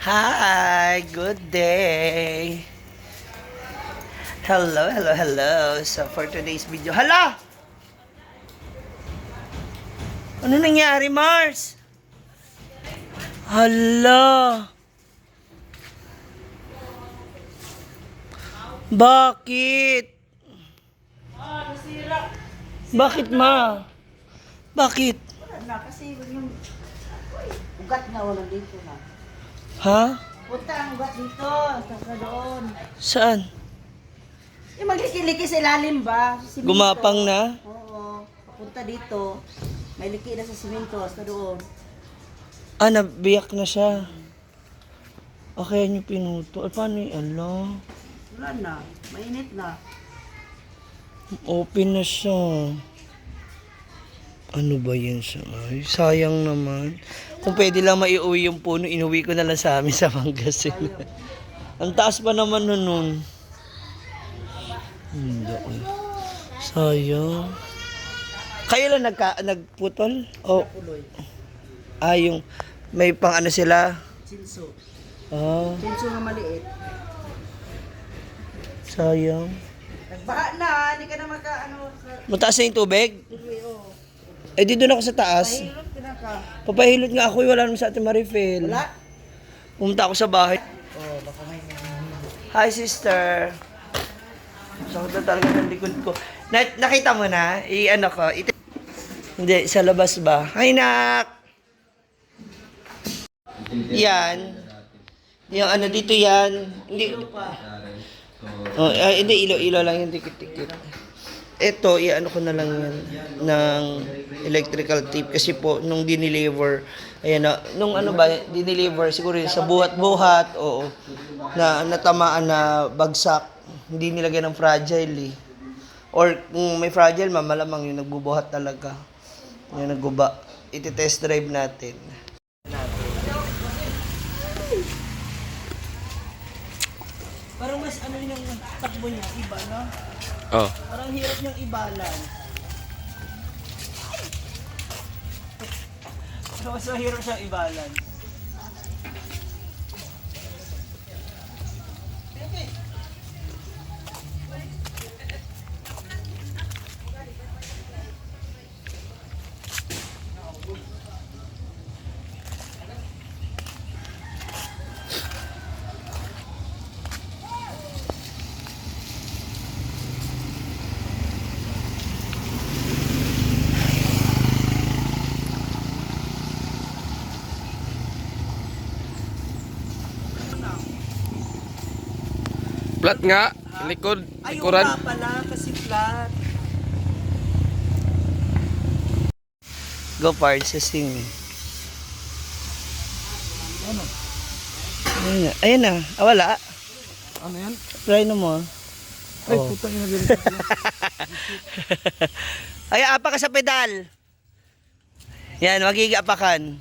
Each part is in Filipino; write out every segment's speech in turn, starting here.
Hi, good day. Hello. So for today's video, hala! Ano nangyari, Mars? Hala! Bakit? Nasira. Bakit, ma? Bakit? Wala na, kasi yung ugat nga wala dito na. Ha? Punta ang ugat dito, saka doon. Saan? Yung magliki-liki sa ilalim ba? Sa simento. Gumapang na? Oo, papunta dito. May liki na sa simento, sa doon. Ah, nabiyak na siya. Okay, niyo pinuto. Ay, paano yung ala? Wala na, mainit na. Open na siya. Ano ba yan siya? Ay, sayang naman. Kung pwede lang maiuwi yung puno, inuwi ko na lang sa amin sa Pangasinan. Ang taas pa naman nun. Hindi. Sayang. Kayo lang nagputol? O, Puloy. yung may pang ano sila? Chinso. Ah, Chinso na maliit. sayang. Nagbaha na, hindi ka na ano sa Mataas na yung tubig? tuloy, oh. Eh, di doon ako sa taas. Mahirap ka na ka. Papahilot nga ako, wala naman sa ating Marifel. Wala? Pumunta ako sa bahay. Oh, baka may Hi, sister. Sakot na talaga ng likod ko. Nakita mo na? I-ano ko? Hindi, sa labas ba? Hi, nak! Yan. Yung ano dito yan. Hindi. Oh, hindi, ilo-ilo lang yung dikit-dikit. Ito, i-ano ko na lang yan ng electrical tape kasi po nung dineliver, ayan na, nung ano ba, dineliver siguro sa buhat-buhat, oo, na natamaan na bagsak, hindi nilagyan ng fragile eh. Or kung may fragile, malamang yung nagbubuhat talaga. Yung nagguba. Iti-test drive natin. Parang mas ano yung takbo niya, iba no? Oh. Parang hirap niyang i-balance. So, mas mahirap siyang i-balance. Flat nga, likod, Ay, likuran. nga pala, kasi flat. Go parts sa sing. Ano? Ayan na. Ah, wala. Ano yan? Try na mo. Ay, Oh. putang ina din. Ay, apa ka sa pedal. Yan, magigapakan.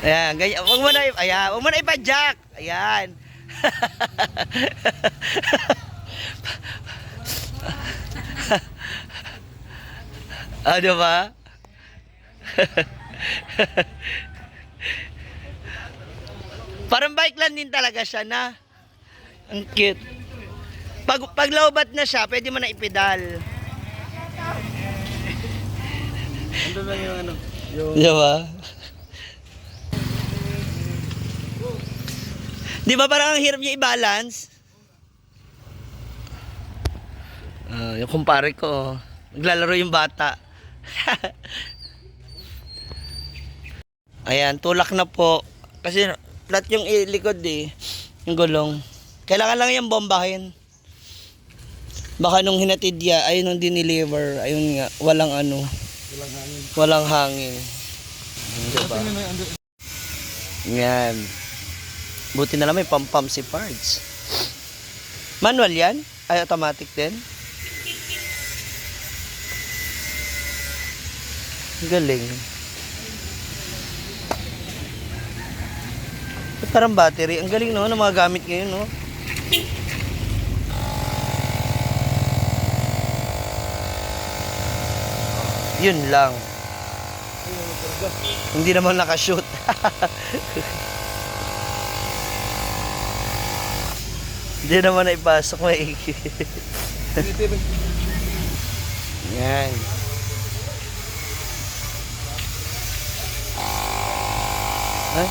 Ayan, ganyan. Huwag mo na, ayan, huwag mo na ipa-jack. Ayan. Ano ba? Parang bike lang din talaga siya na. Ang cute. Pag lowbat na siya, pwede mo na ipedal. Ano lang yung ano? Yung... Di ba? Di ba parang ang hirap niya i-balance? Yung kumpare ko, naglalaro yung bata. Ayan, tulak na po. Kasi flat yung likod eh. Yung gulong. Kailangan lang yung bombahin. Baka nung hinatid niya, ayun nung dineliver, ayun nga, walang ano. Walang hangin. Diba? Yan. Buti na lang may pam-pam si parts. Manual yan? Ay, automatic din? Galing. Parang battery. Ang galing no, ng mga gamit ngayon no. Yun lang. Hindi naman nakashoot. Hindi naman na ipasok maigi. Yan. Ay.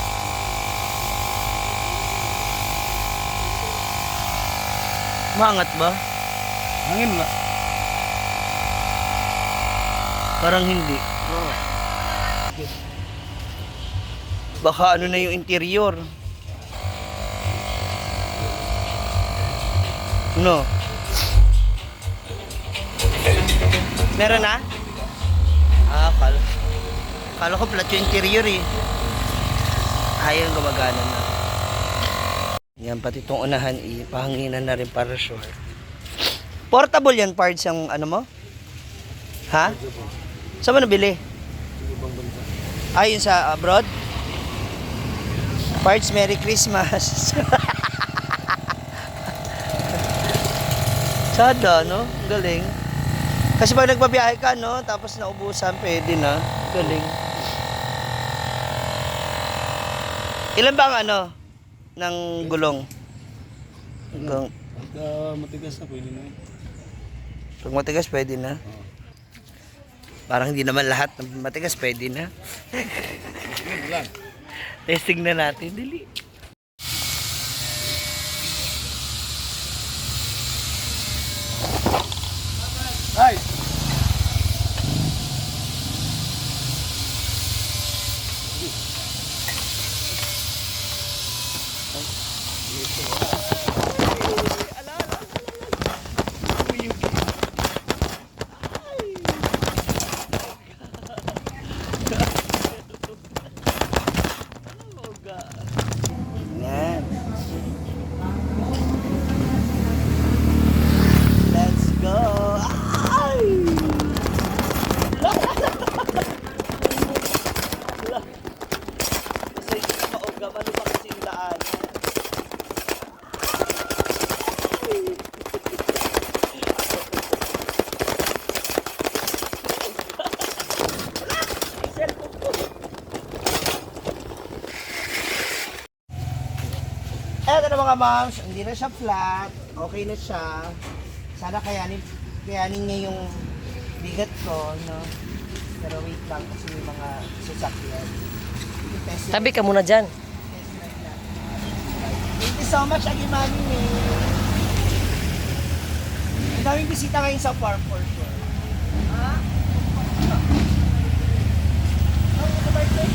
Maangat ba? Hangin nga. Parang hindi. Baka ano na yung interior. No. Meron na? Kala ko flat yung interior eh. Ayun, gumagana na. Yan, pati itong unahan pahanginan na rin para sure. Portable yan parts yung ano mo? Ha? Saan mo nabili? Ayun sa abroad? Parts, Merry Christmas. Sada, no? Galing. Kasi pag nagbabiyahe ka, no? Tapos naubusan, pwede na. Galing. Ilan ba ang ano? Ng gulong? Hanggang, Pagka matigas na, pwede na yun. pag matigas, pwede na. Parang hindi naman lahat ng matigas, pwede na. Testing na natin, dili. Ay! Yan. Let's go. Ay! Kasi hindi na maugam. Ano ba kasi yung daan? Eto na mga moms, hindi na siya flat, okay na siya. Sana kayanin niya yung bigat ko, no? Pero wait lang kasi may mga sasakyan. Test Tabi ka muna dyan. drive lang. Thank you so much, Agi Mami. Ang daming bisita ngayon sa farm for sure. Ha? Oh, happy birthday.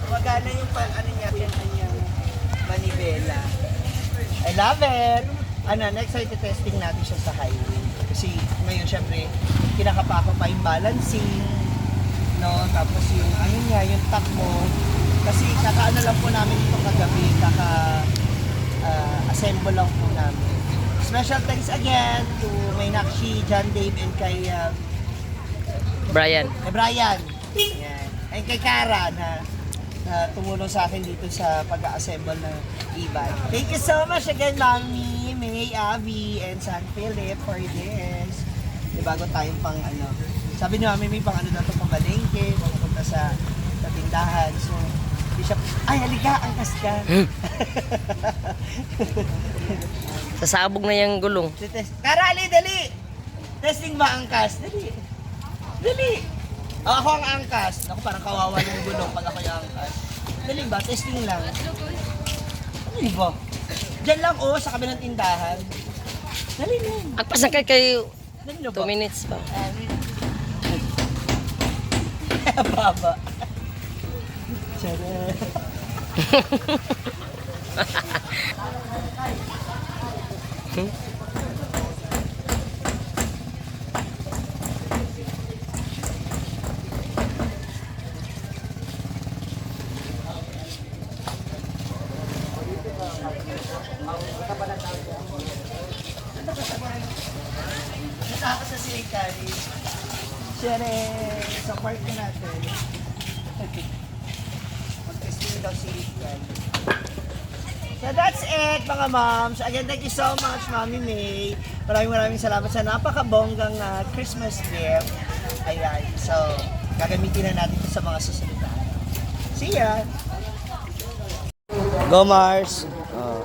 Gumagana yung ano niya, yung manibela. I love it! Next ay testing natin siya sa highway. Kasi ngayon syempre, kinakapa ko pa yung balancing, no? Tapos yung ano niya, yung takbo. Kasi kakaano lang po namin ito kagabi, assemble lang po namin. Special thanks again to may Nakshi, John Dave, and kay Brian. Brian. Ayan. Ay kay Kara na tumulong sa akin dito sa pag-assemble ng e-bike. Thank you so much again, Mami, May, Abby, and San Philip for this. Di bago tayong pang ano. Sabi ni Mami, may pang ano daw ito, pang balengke, pupunta sa tindahan. So, di siya, ay, halika, angkas ka. Sasabog na yung gulong. Kara, ali, dali! Testing ba angkas? Dali. Dali! Ako ang angkas. Ako parang kawawa yung gulong pag ako yung angkas. Dali ba? Testing lang. Dali ba? Diyan lang sa kabilang tindahan. Dali lang. Agpas na kayo Dali na 2 ba? minutes pa. Baba. Tara. Nakaka sa silikali. Siyempre, sa park na natin. Mag-testing daw silikali. So that's it mga moms. Again, thank you so much Mami May. Maraming salamat sa napakabonggang Christmas gift. Ayan. So, gagamitin na natin ito sa mga susunod na araw. See ya! Go Mars! Oh,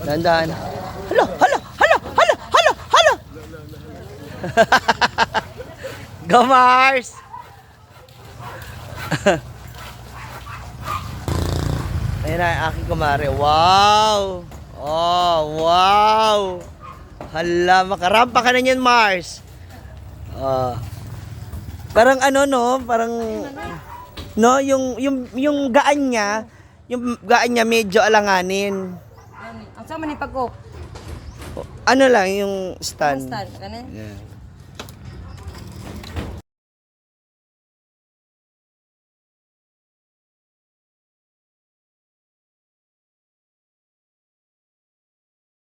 dandan. Hala! Hala! Hala! Hala! Hala! Hala! Go Mars! Ayan na ang aking kumare. Wow! Oh, wow! Hala, makarampa ka na niyan, Mars. Oh. Parang ano no, parang no, yung gaan niya medyo alanganin. Ang sama ni pagko. Ano lang yung stand. Stand, kanin? Yeah.